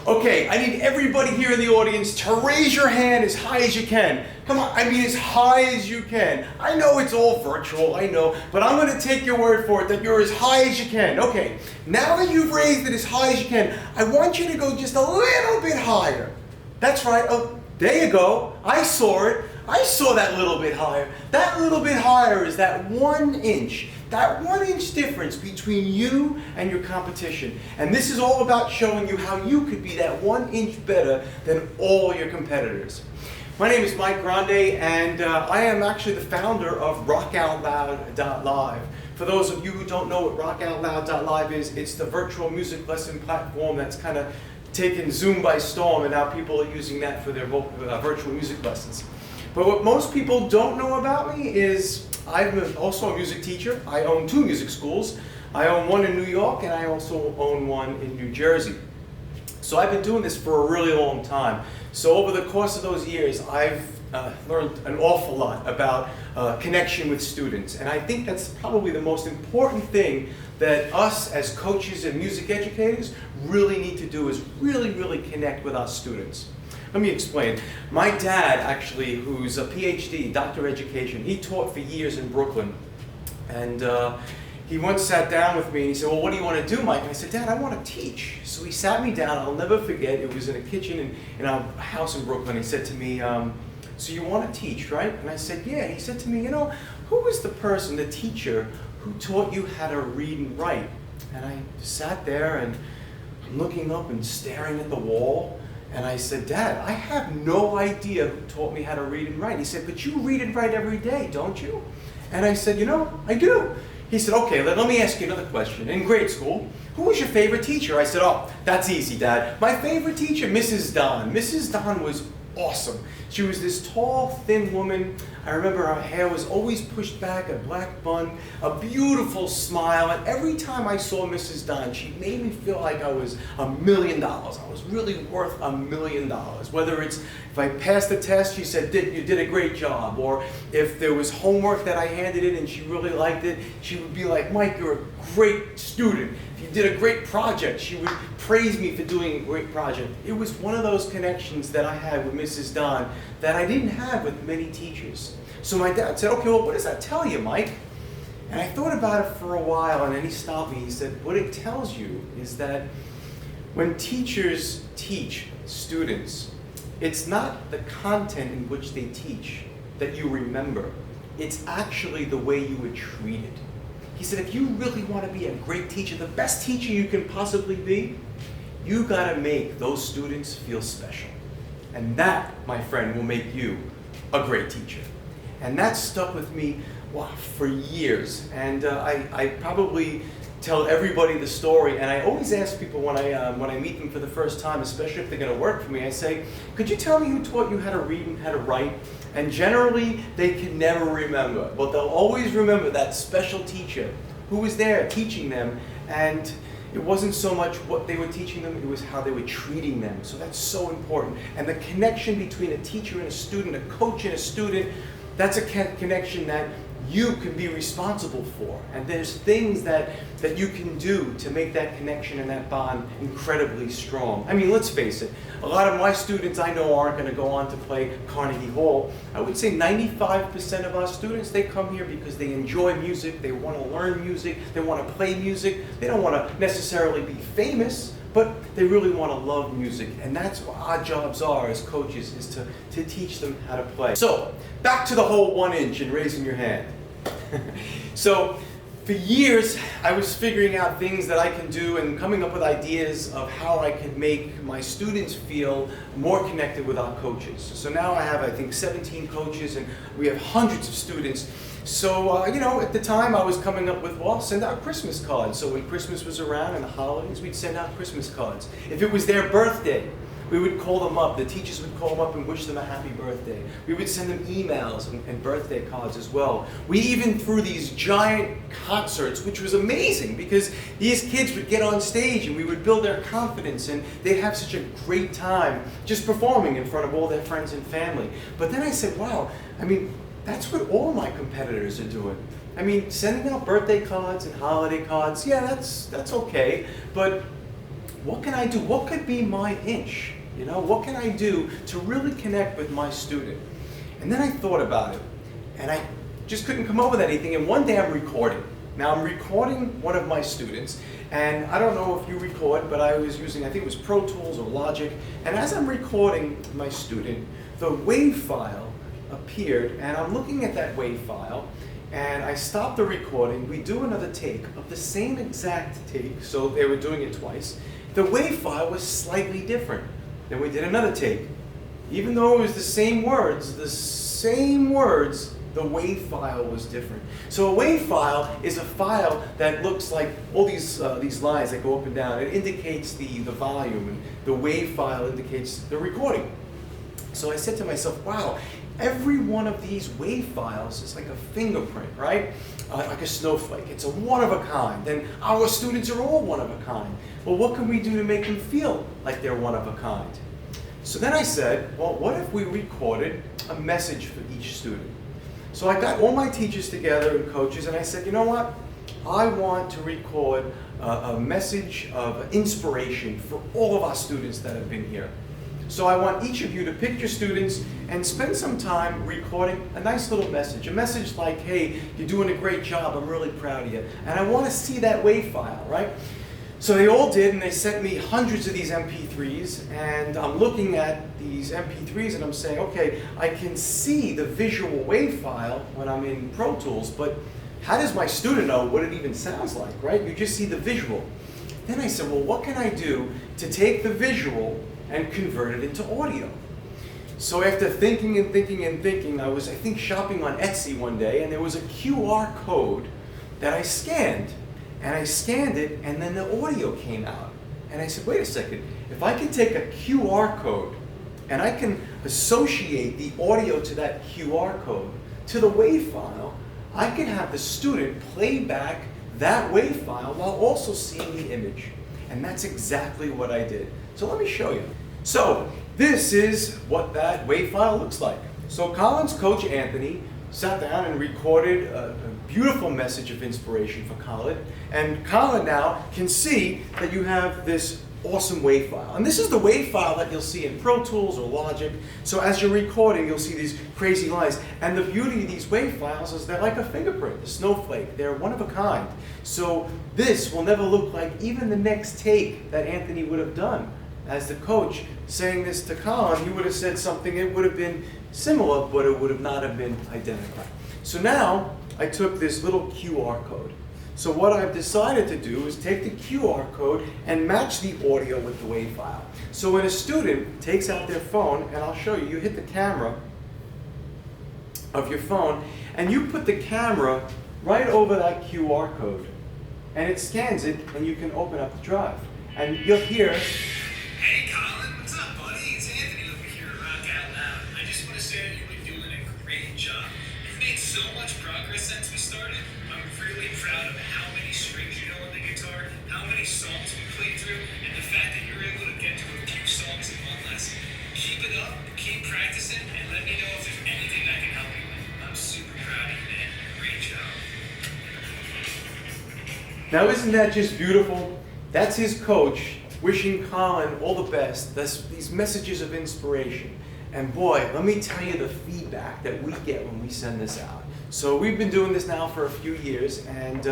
Okay, I need everybody here in the audience to raise your hand as high as you can. Come on, I mean as high as you can. I know it's all virtual, I know, but I'm going to take your word for it that you're as high as you can. Okay, now that you've raised it as high as you can, I want you to go just a little bit higher. That's right. Oh, there you go. I saw it. I saw that little bit higher. That little bit higher is that 1 inch. That 1 inch difference between you and your competition. And this is all about showing you how you could be that 1 inch better than all your competitors. My name is Mike Grande, and I am actually the founder of Rockoutloud.live. For those of you who don't know what Rockoutloud.live is, it's the virtual music lesson platform that's kind of taken Zoom by storm, and now people are using that for their virtual music lessons. But what most people don't know about me is I'm also a music teacher. I own 2 music schools. I own one in New York, and I also own one in New Jersey. So I've been doing this for a really long time. So over the course of those years, I've learned an awful lot about connection with students. And I think that's probably the most important thing that us as coaches and music educators really need to do, is really connect with our students. Let me explain. My dad, actually, who's a PhD, doctor of education, he taught for years in Brooklyn. And he once sat down with me and he said, well, what do you want to do, Mike? And I said, Dad, I want to teach. So he sat me down. I'll never forget. It was in a kitchen in our house in Brooklyn. He said to me, so you want to teach, right? And I said, yeah. He said to me, you know, who was the person, the teacher, who taught you how to read and write? And I sat there and I'm looking up and staring at the wall. And I said, Dad, I have no idea who taught me how to read and write. He said, but you read and write every day, don't you? And I said, you know, I do. He said, okay, let me ask you another question. In grade school, who was your favorite teacher? I said, oh, that's easy, Dad. My favorite teacher, Mrs. Don. Mrs. Don was awesome. She was this tall, thin woman. I remember her hair was always pushed back, a black bun, a beautiful smile. And every time I saw Mrs. Don, she made me feel like I was $1 million. I was really worth $1 million. Whether it's, if I passed the test, she said, you did a great job. Or if there was homework that I handed in and she really liked it, she would be like, Mike, you're a great student. If you did a great project, she would praise me for doing a great project. It was one of those connections that I had with Mrs. Don that I didn't have with many teachers. So my dad said, okay, well, what does that tell you, Mike? And I thought about it for a while, and then he stopped me. He said, what it tells you is that when teachers teach students, it's not the content in which they teach that you remember. It's actually the way you were treated. He said, if you really want to be a great teacher, the best teacher you can possibly be, you got to make those students feel special. And that, my friend, will make you a great teacher. And that stuck with me for years. And I probably tell everybody the story. And I always ask people when I meet them for the first time, especially if they're going to work for me, I say, could you tell me who taught you how to read and how to write? And generally, they can never remember. But they'll always remember that special teacher who was there teaching them. And it wasn't so much what they were teaching them, it was how they were treating them. So that's so important. And the connection between a teacher and a student, a coach and a student, that's a connection that you can be responsible for. And there's things that you can do to make that connection and that bond incredibly strong. I mean, let's face it, a lot of my students I know aren't going to go on to play Carnegie Hall. I would say 95% of our students, they come here because they enjoy music, they want to learn music, they want to play music. They don't want to necessarily be famous, but they really want to love music. And that's what our jobs are as coaches, is to teach them how to play. So, back to the whole 1 inch and raising your hand. So, for years, I was figuring out things that I can do and coming up with ideas of how I could make my students feel more connected with our coaches. So now I have, I think, 17 coaches, and we have hundreds of students. So, you know, at the time I was coming up with, well, send out Christmas cards. So when Christmas was around and the holidays, we'd send out Christmas cards. If it was their birthday, we would call them up. The teachers would call them up and wish them a happy birthday. We would send them emails and birthday cards as well. We even threw these giant concerts, which was amazing because these kids would get on stage and we would build their confidence and they'd have such a great time just performing in front of all their friends and family. But then I said, wow, I mean, that's what all my competitors are doing. I mean, sending out birthday cards and holiday cards, yeah, that's okay. But what can I do? What could be my inch? You know, what can I do to really connect with my student? And then I thought about it, and I just couldn't come up with anything. And one day I'm recording. Now I'm recording one of my students, and I don't know if you record, but I was using, I think it was Pro Tools or Logic. And as I'm recording my student, the WAV file appeared, and I'm looking at that WAV file, and I stopped the recording. We do another take of the same exact take, so they were doing it twice. The WAV file was slightly different. Then we did another take. Even though it was the same words, the WAV file was different. So a WAV file is a file that looks like all these lines that go up and down. It indicates the volume, and the WAV file indicates the recording. So I said to myself, wow, every one of these WAV files is like a fingerprint, right? Like a snowflake. It's a one of a kind. And our students are all one of a kind. Well, what can we do to make them feel like they're one of a kind? So then I said, well, what if we recorded a message for each student? So I got all my teachers together and coaches, and I said, you know what? I want to record a message of inspiration for all of our students that have been here. So I want each of you to pick your students and spend some time recording a nice little message. A message like, hey, you're doing a great job, I'm really proud of you. And I want to see that WAV file, right? So they all did, and they sent me hundreds of these MP3s, and I'm looking at these MP3s and I'm saying, okay, I can see the visual WAV file when I'm in Pro Tools, but how does my student know what it even sounds like, right? You just see the visual. Then I said, well, what can I do to take the visual and convert it into audio? So after thinking and thinking and thinking, I was, I think, shopping on Etsy one day, and there was a QR code that I scanned. And I scanned it, and then the audio came out. And I said, wait a second, if I can take a QR code and I can associate the audio to that QR code to the WAV file, I can have the student play back that WAV file while also seeing the image. And that's exactly what I did. So let me show you. So this is what that WAV file looks like. So Colin's coach, Anthony, sat down and recorded a beautiful message of inspiration for Colin. And Colin now can see that you have this awesome WAV file. And this is the WAV file that you'll see in Pro Tools or Logic. So as you're recording, you'll see these crazy lines. And the beauty of these WAV files is they're like a fingerprint, a snowflake. They're one of a kind. So this will never look like even the next take that Anthony would have done. As the coach saying this to Colin, he would have said something, it would have been similar, but it would have not have been identical. So now I took this little QR code. So what I've decided to do is take the QR code and match the audio with the WAV file. So when a student takes out their phone, and I'll show you, you hit the camera of your phone, and you put the camera right over that QR code, and it scans it, and you can open up the drive. And you'll hear, hey Colin, what's up buddy? It's Anthony over here at Rockoutloud. I just want to say that you've been doing a great job. You've made so much progress since we started. I'm really proud of how many strings you know on the guitar, how many songs we played through, and the fact that you're able to get to a few songs in one lesson. Keep it up, keep practicing, and let me know if there's anything I can help you with. I'm super proud of you, man. Great job. now isn't that just beautiful? That's his coach wishing Colin all the best. That's these messages of inspiration. And boy, let me tell you the feedback that we get when we send this out. So we've been doing this now for a few years, and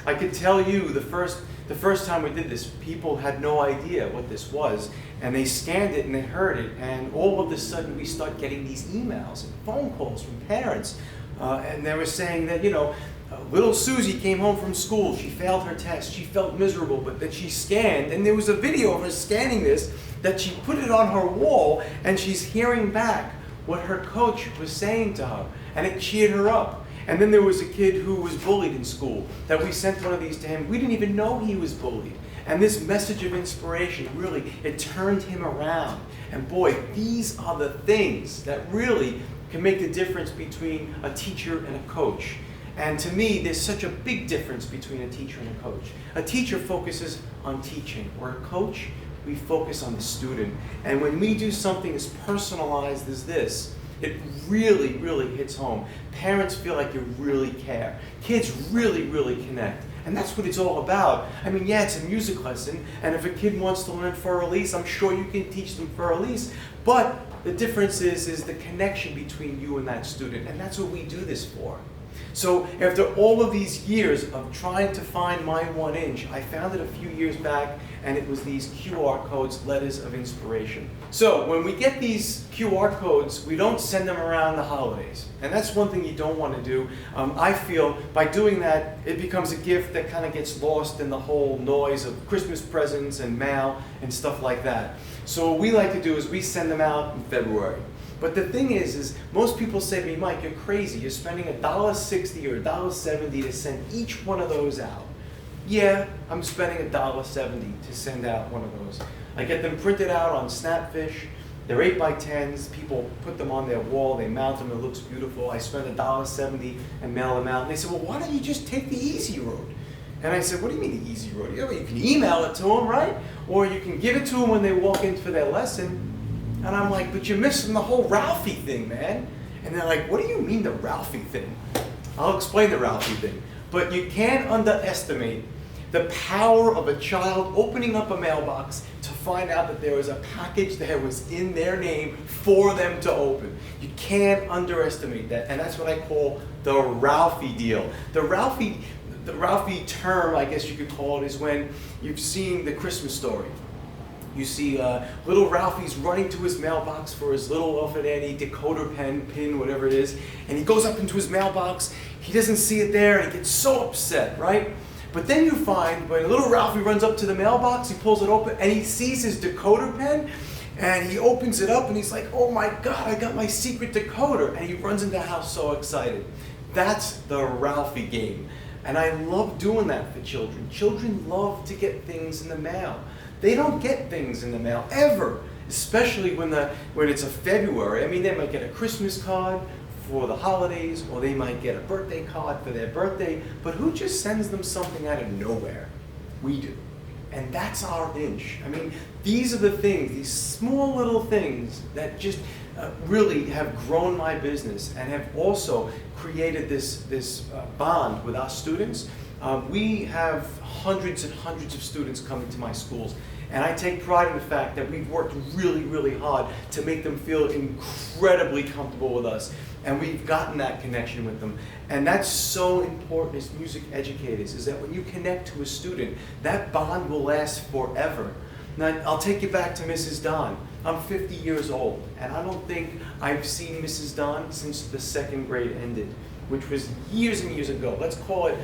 I could tell you the first time we did this, people had no idea what this was, and they scanned it and they heard it, and all of a sudden we start getting these emails and phone calls from parents, and they were saying that, you know, little Susie came home from school, she failed her test, she felt miserable, but that she scanned, and there was a video of her scanning this, that she put it on her wall, and she's hearing back what her coach was saying to her, and it cheered her up. And then there was a kid who was bullied in school, that we sent one of these to him. We didn't even know he was bullied. And this message of inspiration, really, it turned him around. And boy, these are the things that really can make the difference between a teacher and a coach. And to me, there's such a big difference between a teacher and a coach. A teacher focuses on teaching, where a coach, we focus on the student. And when we do something as personalized as this, it really, really hits home. Parents feel like you really care. Kids really, really connect. And that's what it's all about. I mean, yeah, it's a music lesson, and if a kid wants to learn for release, I'm sure you can teach them for release. But the difference is the connection between you and that student, and that's what we do this for. So after all of these years of trying to find my 1 inch, I found it a few years back, and it was these QR codes, letters of inspiration. So when we get these QR codes, we don't send them around the holidays. And that's one thing you don't want to do. I feel by doing that, it becomes a gift that kind of gets lost in the whole noise of Christmas presents and mail and stuff like that. So what we like to do is we send them out in February. But the thing is most people say to me, Mike, you're crazy. You're spending $1.60 or $1.70 to send each one of those out. Yeah, I'm spending $1.70 to send out one of those. I get them printed out on Snapfish. They're 8x10s. People put them on their wall. They mount them. It looks beautiful. I spend $1.70 and mail them out. And they said, well, why don't you just take the easy road? And I said, what do you mean the easy road? Yeah, well, you can email it to them, right? Or you can give it to them when they walk in for their lesson. And I'm like, but you're missing the whole Ralphie thing, man. And they're like, what do you mean the Ralphie thing? I'll explain the Ralphie thing. But you can't underestimate the power of a child opening up a mailbox to find out that there was a package that was in their name for them to open. You can't underestimate that. And that's what I call the Ralphie deal. The Ralphie term, I guess you could call it, is when you've seen The Christmas Story. You see little Ralphie's running to his mailbox for his little Elf and Annie decoder pin, whatever it is, and he goes up into his mailbox, he doesn't see it there, and he gets so upset, right? But then you find when little Ralphie runs up to the mailbox, he pulls it open, and he sees his decoder pen, and he opens it up, and he's like, oh my God, I got my secret decoder, and he runs into the house so excited. That's the Ralphie game. And I love doing that for children. Children love to get things in the mail. They don't get things in the mail ever, especially when it's a February. I mean, they might get a Christmas card for the holidays, or they might get a birthday card for their birthday, but who just sends them something out of nowhere? We do. And that's our inch. I mean, these are the things, these small little things that just really have grown my business and have also created this bond with our students. We have hundreds and hundreds of students coming to my schools, and I take pride in the fact that we've worked really, really hard to make them feel incredibly comfortable with us, and we've gotten that connection with them. And that's so important as music educators, is that when you connect to a student, that bond will last forever. Now, I'll take you back to Mrs. Don. I'm 50 years old, and I don't think I've seen Mrs. Don since the 2nd grade ended, which was years and years ago. Let's call it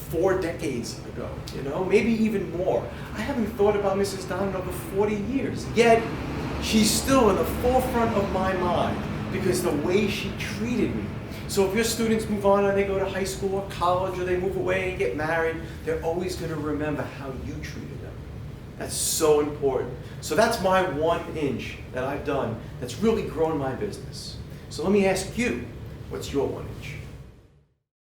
4 decades ago, you know, maybe even more. I haven't thought about Mrs. Don in over 40 years, yet she's still in the forefront of my mind because the way she treated me. So if your students move on and they go to high school or college, or they move away and get married, they're always going to remember how you treated them. That's so important. So that's my 1 inch that I've done that's really grown my business. So let me ask you, what's your 1 inch?